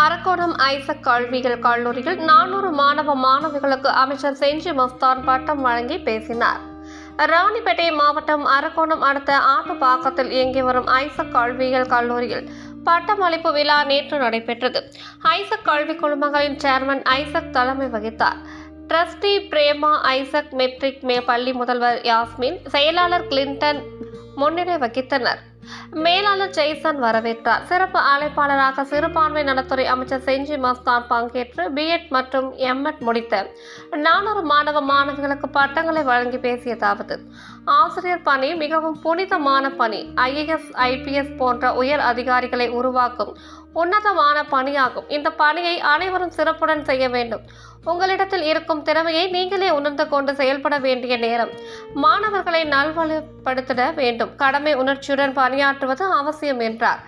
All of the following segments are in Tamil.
அரக்கோணம் ஐசக் கல்வியியல் கல்லூரியில் 400 மாணவ மாணவிகளுக்கு அமைச்சர் செஞ்சி மஸ்தான் பட்டம் வழங்கி பேசினார். ராணிப்பேட்டை மாவட்டம் அரக்கோணம் அடுத்த ஆட்டுப்பாக்கத்தில் இயங்கி வரும் ஐசக் கல்வியியல் கல்லூரியில் பட்டமளிப்பு விழா நேற்று நடைபெற்றது. ஐசக் கல்வி குழுமங்களின் சேர்மன் ஐசக் தலைமை வகித்தார். டிரஸ்டி பிரேமா ஐசக் மெட்ரிக் பள்ளி முதல்வர் யாஸ்மின், செயலாளர் கிளின்டன் முன்னிலை வகித்தனர். மேலாளர் ஜெய்சன் வரவேற்றார். சிறப்பு அழைப்பாளராக சிறுபான்மை நலத்துறை அமைச்சர் செஞ்சி மஸ்தான் பங்கேற்று பிஎட் மற்றும் எம்எட் முடித்த 400 மாணவ மாணவிகளுக்கு பட்டங்களை வழங்கி பேசியதாவது, ஆசிரியர் பணி மிகவும் புனிதமான பணி. IAS, IPS போன்ற உயர் அதிகாரிகளை உருவாக்கும் உன்னதமான பணியாகும். இந்த பணியை அனைவரும் சிறப்புடன் செய்ய வேண்டும். உங்களிடத்தில் இருக்கும் திறமையை நீங்களே உணர்ந்து கொண்டு செயல்பட வேண்டிய நேரம். மாணவர்களை நல்வழிப்படுத்திட வேண்டும். கடமை உணர்ச்சியுடன் பணியாற்றுவது அவசியம் என்றார்.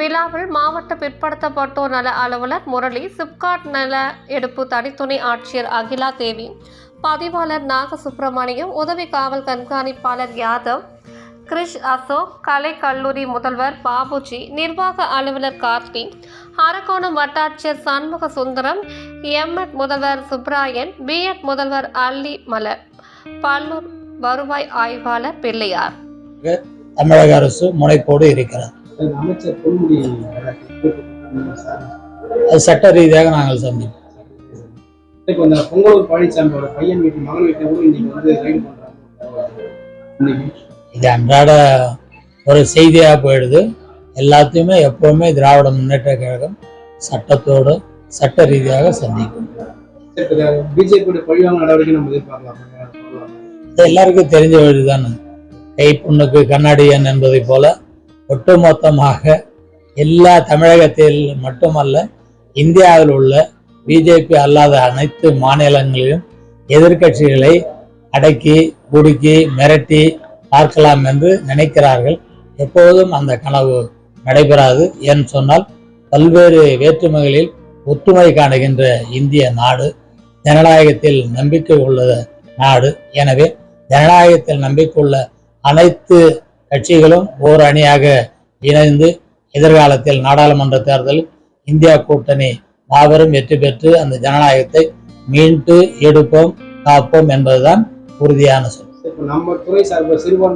விழாவில் மாவட்ட பிற்படுத்தப்பட்டோர் நல அலுவலர் முரளி, சிப்காட் நல எடுப்பு தனித்துணை ஆட்சியர் அகிலா தேவி, பதிவாளர் நாகசுப்பிரமணியம், உதவி காவல் கண்காணிப்பாளர் யாதவ், கிரிஷ் அசோக், கலை கல்லூரி முதல்வர் பாபுஜி, நிர்வாக அலுவலர் கார்த்தி, அரக்கோணம் வட்டாட்சியர் சண்முக சுந்தரம், எம்எட் முதல்வர் சுப்ராயன், பிஎட் முதல்வர் அல்லி மலர், பல்லூர் வருவாய் ஆய்வாளர் பிள்ளையார். தமிழக அரசு முனைப்போடு இருக்கிறார். சட்ட ரீதியாக நாங்கள் சந்திப்போம். பொங்கலூர் பழனிசாமியோட பையன் வீட்டு மகன் வீட்டை கூட இன்னைக்கு வந்து ரைடு பண்றாங்க. இது அன்றாட ஒரு செய்தியாக போயிடுது. எல்லாத்தையுமே எப்பவுமே திராவிட முன்னேற்ற கழகம் சட்டத்தோடு சட்ட ரீதியாக சந்திக்கும். பிஜேபி பழிவாங்க நடவடிக்கை நம்ம எதிர்பார்க்கலாம். எல்லாருக்கும் தெரிஞ்ச வழிதானே. கை புண்ணுக்கு கண்ணாடியன் என்பதை போல ஒட்டுமொத்தமாக எல்லா தமிழகத்தில் மட்டுமல்ல, இந்தியாவில் உள்ள பிஜேபி அல்லாத அனைத்து மாநிலங்களிலும் எதிர்கட்சிகளை அடக்கி ஒடுக்கி மிரட்டி பார்க்கலாம் என்று நினைக்கிறார்கள். எப்போதும் அந்த கனவு நடைபெறாது. ஏன்னு சொன்னால், பல்வேறு வேற்றுமைகளில் ஒற்றுமை காணுகின்ற இந்திய நாடு, ஜனநாயகத்தில் நம்பிக்கை உள்ள நாடு. எனவே ஜனநாயகத்தில் நம்பிக்கை உள்ள அனைத்து கட்சிகளும் ஓர் அணியாக இணைந்து எதிர்காலத்தில் நாடாளுமன்ற தேர்தலில் இந்தியா கூட்டணி மாபெரும் வெற்றி பெற்று அந்த ஜனநாயகத்தை மீண்டு எடுப்போம், காப்போம் என்பதுதான் உறுதியான சொல். நம்ம துறை சார்பு சிறுபான்மை